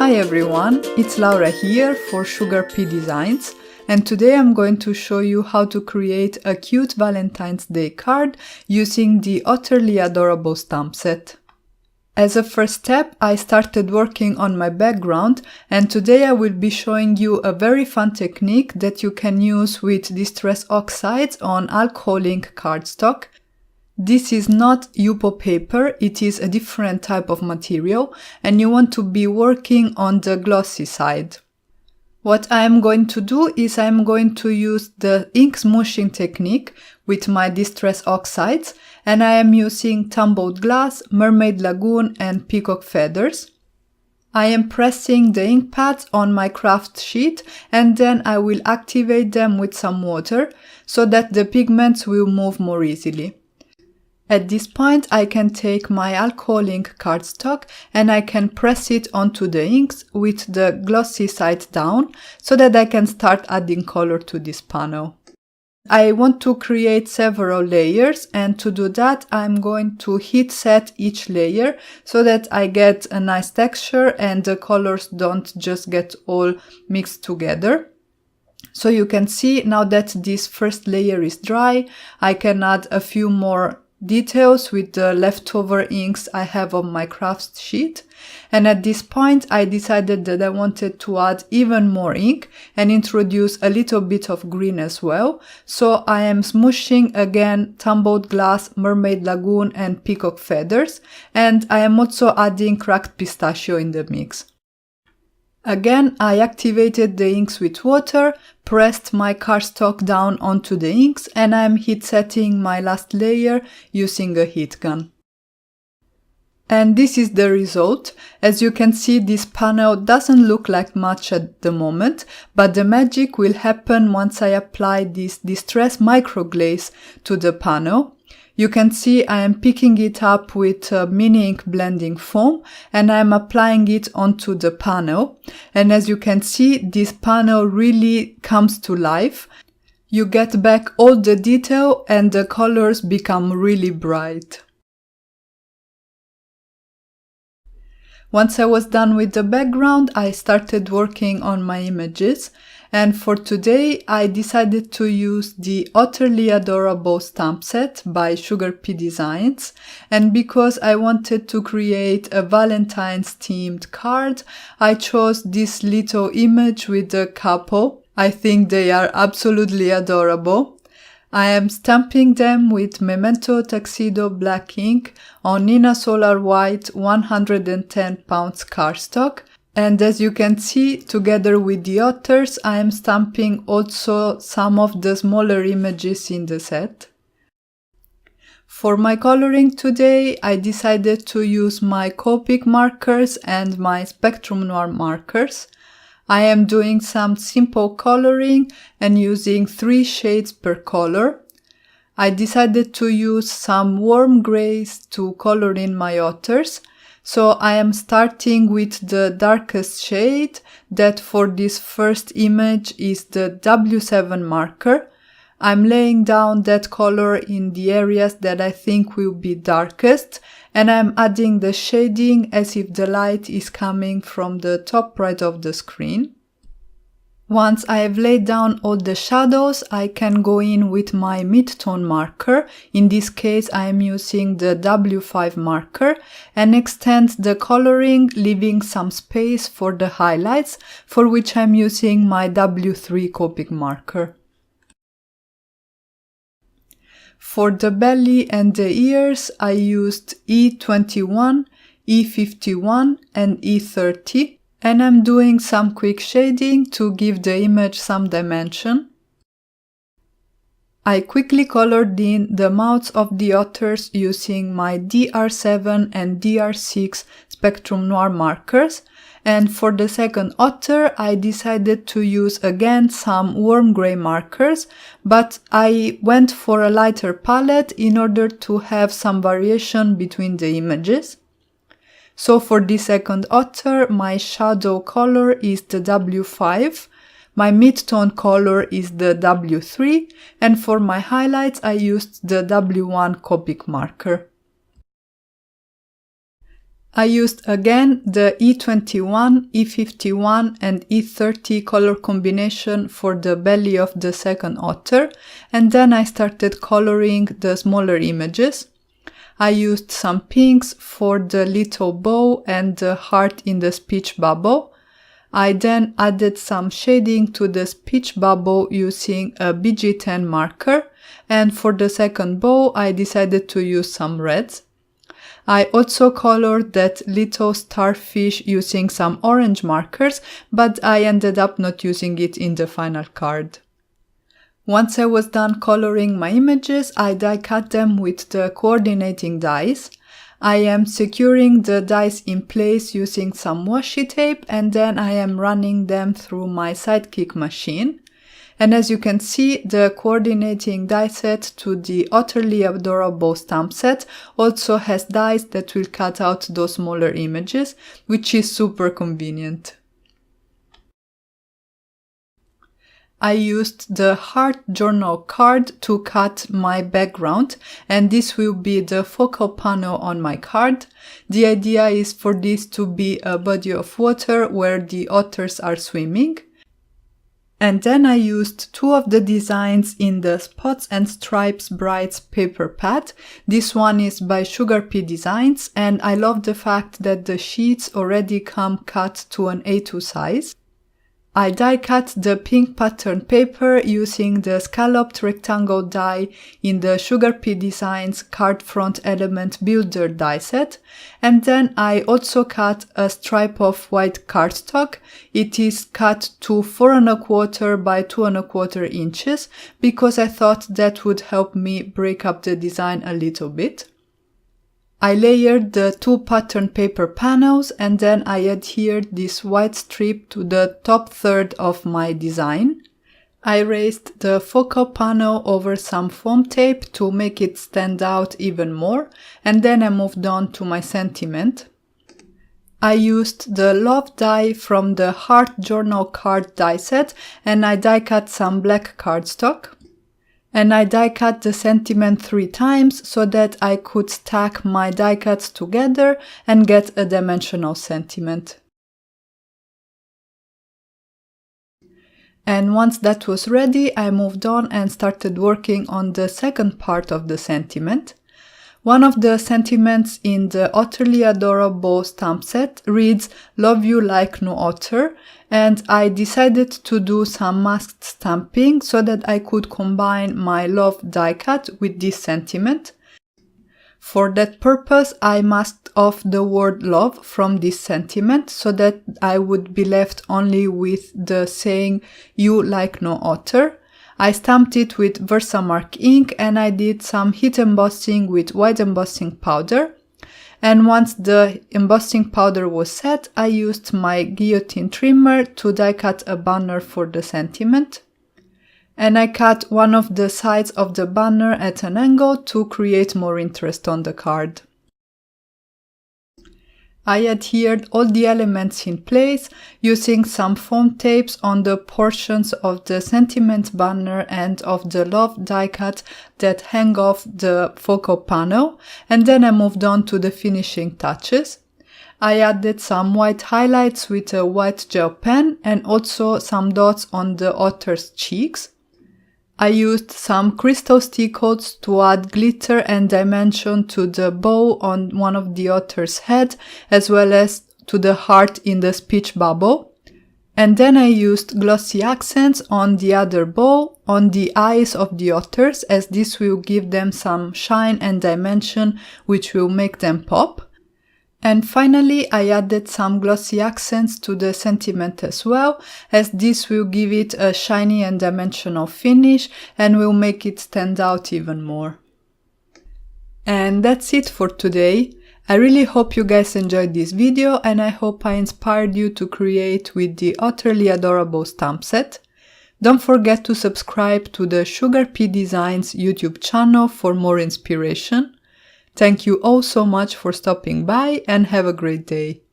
Hi everyone, it's Laura here for SugarPea Designs, and today I'm going to show you how to create a cute Valentine's Day card using the Otterly Adorable stamp set. As a first step, I started working on my background, and today I will be showing you a very fun technique that you can use with distress oxides on alcohol ink cardstock. This is not Yupo paper, it is a different type of material, and you want to be working on the glossy side. What I am going to do is I am going to use the ink smooshing technique with my distress oxides, and I am using tumbled glass, mermaid lagoon, and peacock feathers. I am pressing the ink pads on my craft sheet, and then I will activate them with some water so that the pigments will move more easily. At this point, I can take my alcohol ink cardstock and I can press it onto the inks with the glossy side down so that I can start adding color to this panel. I want to create several layers, and to do that I'm going to heat set each layer so that I get a nice texture and the colors don't just get all mixed together. So you can see now that this first layer is dry, I can add a few more details with the leftover inks I have on my craft sheet, and at this point I decided that I wanted to add even more ink and introduce a little bit of green as well, so I am smooshing again tumbled glass, mermaid lagoon, and peacock feathers, and I am also adding cracked pistachio in the mix. Again, I activated the inks with water, pressed my cardstock down onto the inks, and I'm heat setting my last layer using a heat gun. And this is the result. As you can see, this panel doesn't look like much at the moment, but the magic will happen once I apply this Distress Microglaze to the panel. You can see I am picking it up with mini ink blending foam and I am applying it onto the panel. And as you can see, this panel really comes to life. You get back all the detail and the colors become really bright. Once I was done with the background, I started working on my images, and for today I decided to use the Otterly Adorable stamp set by SugarPea Designs, and because I wanted to create a Valentine's themed card, I chose this little image with the couple. I think they are absolutely adorable. I am stamping them with Memento Tuxedo black ink on Nina Solar White 110 pounds cardstock, and as you can see, together with the otters, I am stamping also some of the smaller images in the set. For my coloring today, I decided to use my Copic markers and my Spectrum Noir markers. I am doing some simple coloring and using 3 shades per color. I decided to use some warm grays to color in my otters, so I am starting with the darkest shade that for this first image is the W7 marker. I'm laying down that color in the areas that I think will be darkest, and I'm adding the shading as if the light is coming from the top right of the screen. Once I have laid down all the shadows, I can go in with my mid-tone marker. In this case, I am using the W5 marker and extend the coloring, leaving some space for the highlights, for which I'm using my W3 Copic marker. For the belly and the ears, I used E21, E51 and E30, and I'm doing some quick shading to give the image some dimension. I quickly colored in the mouths of the otters using my DR7 and DR6 Spectrum Noir markers, and for the second otter I decided to use again some warm grey markers, but I went for a lighter palette in order to have some variation between the images. So for the second otter, my shadow color is the W5, my mid-tone color is the W3, and for my highlights I used the W1 Copic marker. I used again the E21, E51 and E30 color combination for the belly of the second otter, and then I started coloring the smaller images. I used some pinks for the little bow and the heart in the speech bubble. I then added some shading to the speech bubble using a BG10 marker, and for the second bow I decided to use some reds. I also colored that little starfish using some orange markers, but I ended up not using it in the final card. Once I was done coloring my images, I die cut them with the coordinating dies. I am securing the dies in place using some washi tape, and then I am running them through my Sidekick machine. And as you can see, the coordinating die set to the Otterly Adorable stamp set also has dies that will cut out those smaller images, which is super convenient. I used the heart journal card to cut my background, and this will be the focal panel on my card. The idea is for this to be a body of water where the otters are swimming. And then I used two of the designs in the Spots and Stripes Brights paper pad. This one is by SugarPea Designs, and I love the fact that the sheets already come cut to an A2 size. I die cut the pink pattern paper using the scalloped rectangle die in the SugarPea Designs Card Front Element Builder die set, and then I also cut a stripe of white cardstock. It is cut to 4 1/4 by 2 1/4 inches because I thought that would help me break up the design a little bit. I layered the two pattern paper panels, and then I adhered this white strip to the top third of my design. I raised the focal panel over some foam tape to make it stand out even more, and then I moved on to my sentiment. I used the love die from the Heart Journal card die set, and I die cut some black cardstock. And I die cut the sentiment 3 times so that I could stack my die cuts together and get a dimensional sentiment. And once that was ready, I moved on and started working on the second part of the sentiment. One of the sentiments in the Otterly Adorable stamp set reads, "Love you like no otter," and I decided to do some masked stamping so that I could combine my love die cut with this sentiment. For that purpose, I masked off the word love from this sentiment so that I would be left only with the saying, "You like no otter." I stamped it with Versamark ink, and I did some heat embossing with white embossing powder. And once the embossing powder was set, I used my guillotine trimmer to die cut a banner for the sentiment. And I cut one of the sides of the banner at an angle to create more interest on the card. I adhered all the elements in place using some foam tapes on the portions of the sentiment banner and of the love die cut that hang off the focal panel, and then I moved on to the finishing touches. I added some white highlights with a white gel pen and also some dots on the otter's cheeks. I used some crystal stickles to add glitter and dimension to the bow on one of the otter's head, as well as to the heart in the speech bubble. And then I used glossy accents on the other bow, on the eyes of the otters, as this will give them some shine and dimension, which will make them pop. And finally, I added some glossy accents to the sentiment as well, as this will give it a shiny and dimensional finish and will make it stand out even more. And that's it for today. I really hope you guys enjoyed this video, and I hope I inspired you to create with the Otterly Adorable stamp set. Don't forget to subscribe to the SugarPea Designs YouTube channel for more inspiration. Thank you all so much for stopping by, and have a great day.